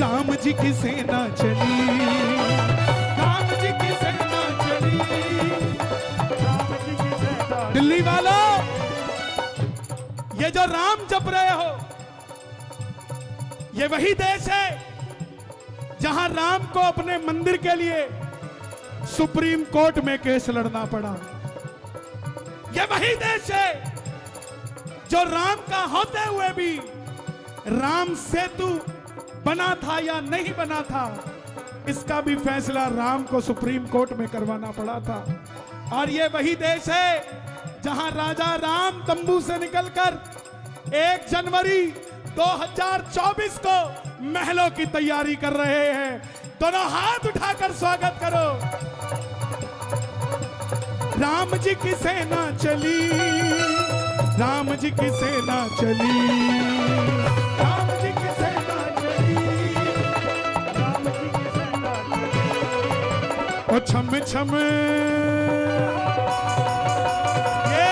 राम जी की सेना चली, राम जी की सेना चली, राम जी की सेना। दिल्ली वालों, ये जो राम जप रहे हो, ये वही देश है जहां राम को अपने मंदिर के लिए सुप्रीम कोर्ट में केस लड़ना पड़ा। ये वही देश है जो राम का होते हुए भी राम सेतु बना था या नहीं बना था, इसका भी फैसला राम को सुप्रीम कोर्ट में करवाना पड़ा था। और ये वही देश है जहां राजा राम तंबू से निकलकर 1 जनवरी 2024 को महलों की तैयारी कर रहे हैं। दोनों हाथ उठाकर स्वागत करो। राम जी की सेना चली, राम जी की सेना चली, राम जी की सेना चली, राम जी की सेना चली। और छम छम, ये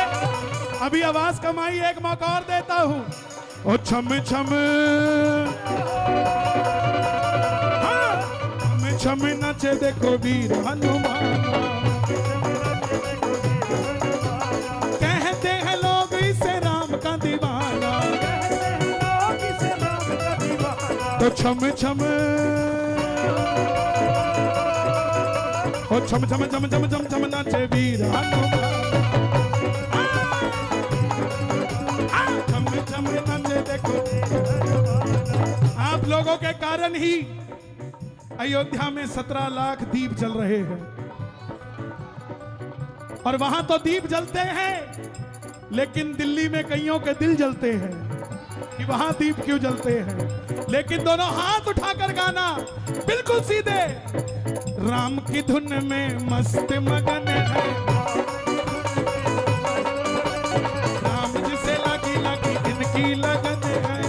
अभी आवाज कमाई, एक मौका और देता हूं। और छम छम, हाँ, छम छम नचे देखो वीर हनुमान, कहते हैं लोग इसे राम का दीवाना, तो छम छम, और छम छम छम छम छम छम नाचे वीर हनुमान, छम छम नाचे देखो। आप लोगों के कारण ही अयोध्या में 17 लाख दीप जल रहे हैं। और वहां तो दीप जलते हैं, लेकिन दिल्ली में कईयों के दिल जलते हैं कि वहां दीप क्यों जलते हैं। लेकिन दोनों हाथ उठाकर गाना बिल्कुल सीधे, राम की धुन में मस्त मगन है, राम जिसे लगी लगी इनकी लगन है,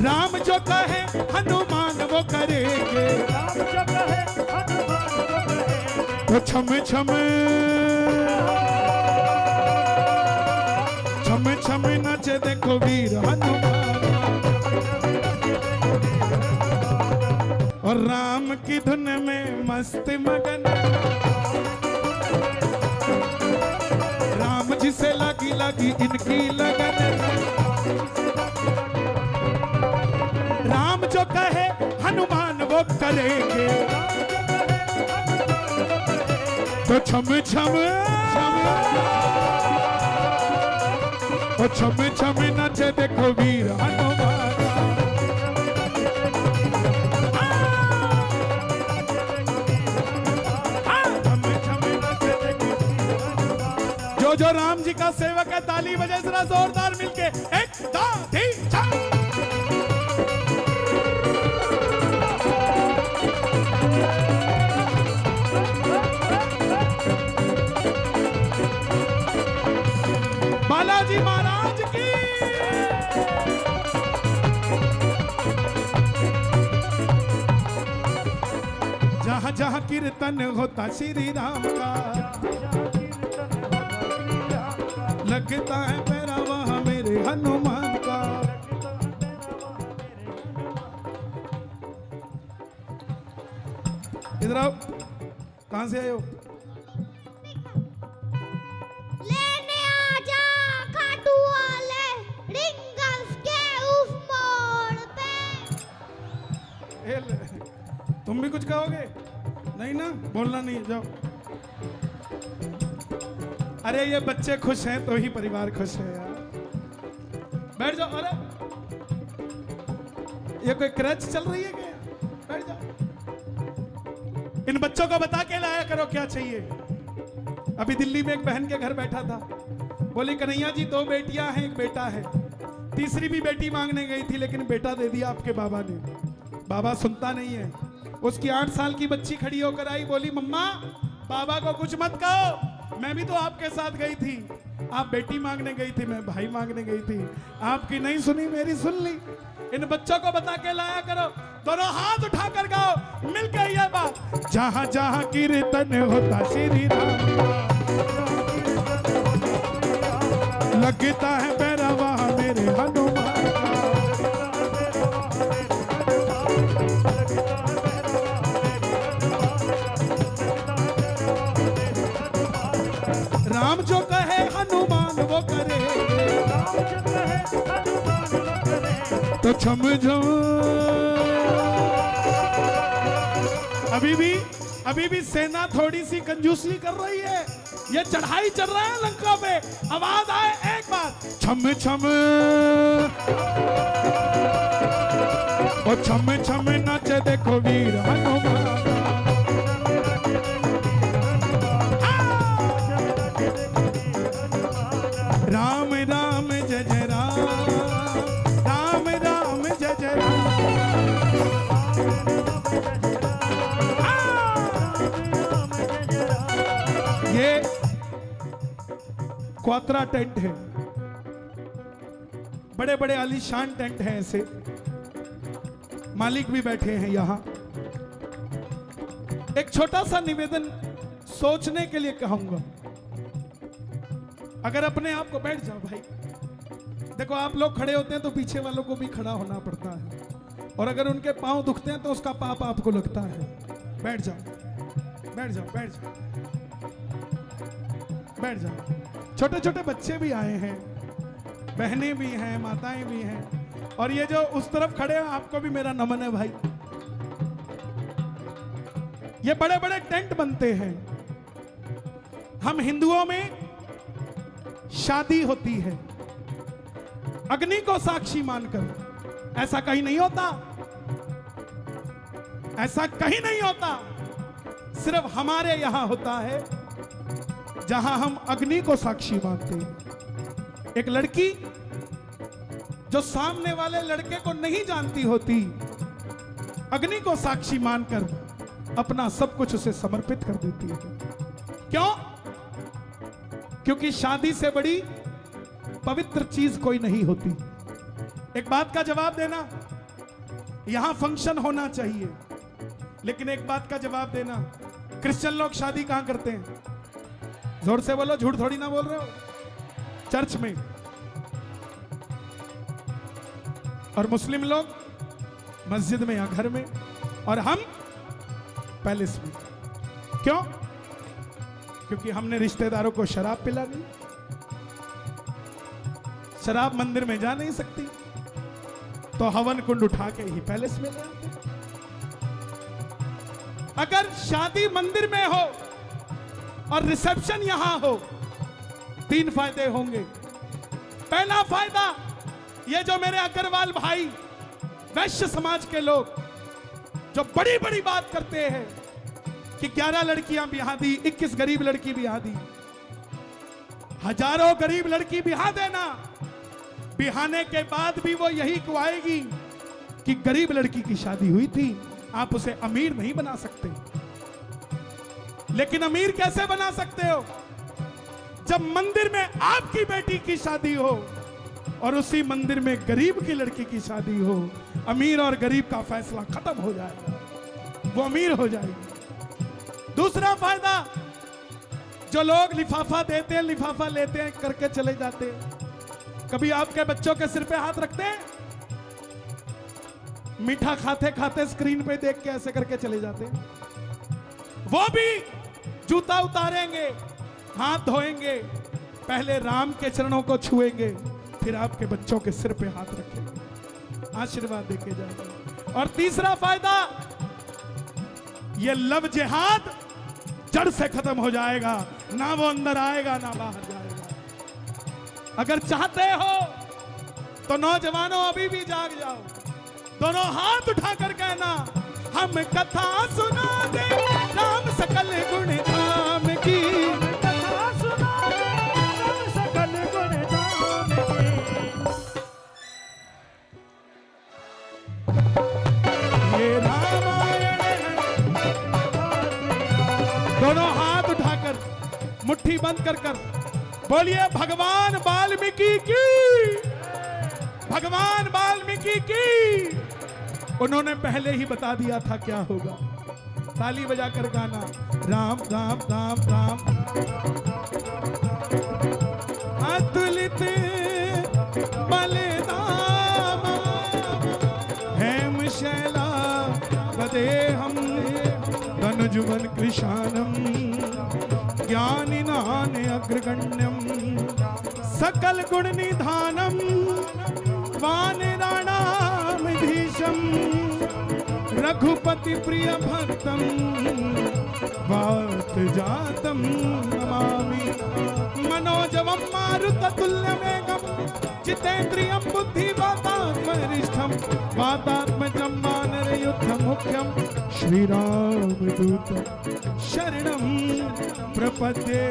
राम जो कहे हनुमान वो करेंगे, राम जो कहे हनुमान वो करेंगे। तो छम छम, छम छम नाचे देखो वीर हनुमान, और राम की धुन में मस्त मगन, राम जिसे लगी लगी इनकी लगन, राम जो कहे हनुमान वो करेंगे, तो छम छम, और छम छम नाचे देखो वीर हनुमान। जो राम जी का सेवक है, ताली बजे जरा जोरदार मिलके, 1 2 3 4। बालाजी महाराज की। जहां जहां कीर्तन होता श्री राम का, लगता है पैरा वहां मेरे हनुमान का। इधर आओ, कहां से आए हो? लेने आजा खाटू वाले रिंगल्स के उस मोड़ पे। तुम भी कुछ कहोगे? नहीं ना, बोलना नहीं, जाओ। अरे ये बच्चे खुश हैं तो ही परिवार खुश है यार। बैठ जाओ। अरे ये कोई क्रच चल रही है क्या? बैठ जाओ। इन बच्चों को बता के लाया करो क्या चाहिए। अभी दिल्ली में एक बहन के घर बैठा था, बोली कन्हैया जी 2 बेटियां हैं, 1 बेटा है। तीसरी भी बेटी मांगने गई थी, लेकिन बेटा दे दिया आपके बाबा ने। बाबा सुनता नहीं है। उसकी 8 साल की बच्ची खड़ी होकर आई, बोली मम्मा बाबा को कुछ मत कहो, मैं भी तो आपके साथ गई थी। आप बेटी मांगने गई थी, मैं भाई मांगने गई थी। आपकी नहीं सुनी, मेरी सुन ली। इन बच्चों को बता के लाया करो। दोनों हाथ उठाकर गाओ मिलकर ये बात, जहां जहां कीर्तन होता श्री राम का, लगता है पैरा वहां मेरे हनुमान का। राम जो कहे हनुमान वो करे, राम जो कहे हनुमान वो करे। तो छम छम। अभी भी सेना थोड़ी सी कंजूसी कर रही है। ये चढ़ाई चल रहा है लंका पे, आवाज आए एक बार छम छम, और छम छम नाचे देखो वीर हनुमान। राम राम जय जय राम, राम राम जय जय राम। ये क्वात्रा टेंट है, बड़े बड़े आलीशान टेंट हैं ऐसे, मालिक भी बैठे हैं यहां। एक छोटा सा निवेदन सोचने के लिए कहूंगा, अगर अपने आप को बैठ जाओ भाई, देखो आप लोग खड़े होते हैं तो पीछे वालों को भी खड़ा होना पड़ता है, और अगर उनके पांव दुखते हैं तो उसका पाप आपको लगता है। बैठ जाओ बैठ जाओ बैठ जाओ बैठ जाओ। छोटे छोटे बच्चे भी आए हैं, बहनें भी हैं, माताएं भी हैं, और ये जो उस तरफ खड़े हैं आपको भी मेरा नमन है भाई। ये बड़े बड़े टेंट बनते हैं। हम हिंदुओं में शादी होती है अग्नि को साक्षी मानकर, ऐसा कहीं नहीं होता, ऐसा कहीं नहीं होता, सिर्फ हमारे यहां होता है जहां हम अग्नि को साक्षी मानते हैं। एक लड़की जो सामने वाले लड़के को नहीं जानती होती, अग्नि को साक्षी मानकर अपना सब कुछ उसे समर्पित कर देती है। क्यों? क्योंकि शादी से बड़ी पवित्र चीज कोई नहीं होती। एक बात का जवाब देना, यहां फंक्शन होना चाहिए, लेकिन एक बात का जवाब देना, क्रिश्चियन लोग शादी कहां करते हैं? जोर से बोलो, झूठ थोड़ी ना बोल रहे हो। चर्च में। और मुस्लिम लोग मस्जिद में या घर में, और हम पैलेस में। क्यों? क्योंकि हमने रिश्तेदारों को शराब पिला दी। शराब मंदिर में जा नहीं सकती, तो हवन कुंड उठा के ही पैलेस में ले आते। अगर शादी मंदिर में हो और रिसेप्शन यहां हो, 3 फायदे होंगे। पहला फायदा, ये जो मेरे अग्रवाल भाई वैश्य समाज के लोग जो बड़ी बड़ी बात करते हैं कि 11 लड़कियां ब्याह दी, 21 गरीब लड़की ब्याह दी, हजारों गरीब लड़की ब्याह देना, बिहाने के बाद भी वो यही कुआएगी कि गरीब लड़की की शादी हुई थी, आप उसे अमीर नहीं बना सकते। लेकिन अमीर कैसे बना सकते हो? जब मंदिर में आपकी बेटी की शादी हो और उसी मंदिर में गरीब की लड़की की शादी हो, अमीर और गरीब का फैसला खत्म हो जाएगा, वो अमीर हो जाएगी। दूसरा फायदा, जो लोग लिफाफा देते हैं, लिफाफा लेते हैं, करके चले जाते हैं, कभी आपके बच्चों के सिर पे हाथ रखते हैं? मीठा खाते खाते स्क्रीन पे देख के ऐसे करके चले जाते हैं। वो भी जूता उतारेंगे, हाथ धोएंगे, पहले राम के चरणों को छुएंगे, फिर आपके बच्चों के सिर पे हाथ रखेंगे, आशीर्वाद देके जाएंगे। और तीसरा फायदा, ये लव जिहाद जड़ से खत्म हो जाएगा, ना वो अंदर आएगा ना बाहर जाएगा। अगर चाहते हो तो नौजवानों अभी भी जाग जाओ, दोनों हाथ उठाकर कहना, हम कथा सुना दे राम सकल गुण धाम की, कथा सुना दे राम सकल गुण धाम की। ये रामायण है। दोनों हाथ उठाकर मुट्ठी बंद कर बोलिए, भगवान वाल्मीकि की, भगवान वाल्मीकि की। उन्होंने पहले ही बता दिया था क्या होगा। ताली बजाकर गाना, राम राम राम राम, अतुलित बलिदान, हेम शैला पदे हम तनुजुवन कृशानम, ज्ञानिनान रामाग्रगण्यं सकल गुण निधानम वानराणामधीशं रघुपति प्रिय भक्तम वात जातम नमामि। मनोजवं मारुततुल्यवेगं जितेन्द्रियं बुद्धिमतात्मवरिष्ठं वातात्मजं वानरयुद्धमुख्यं श्रीरामदूतं शरणं प्रपद्ये।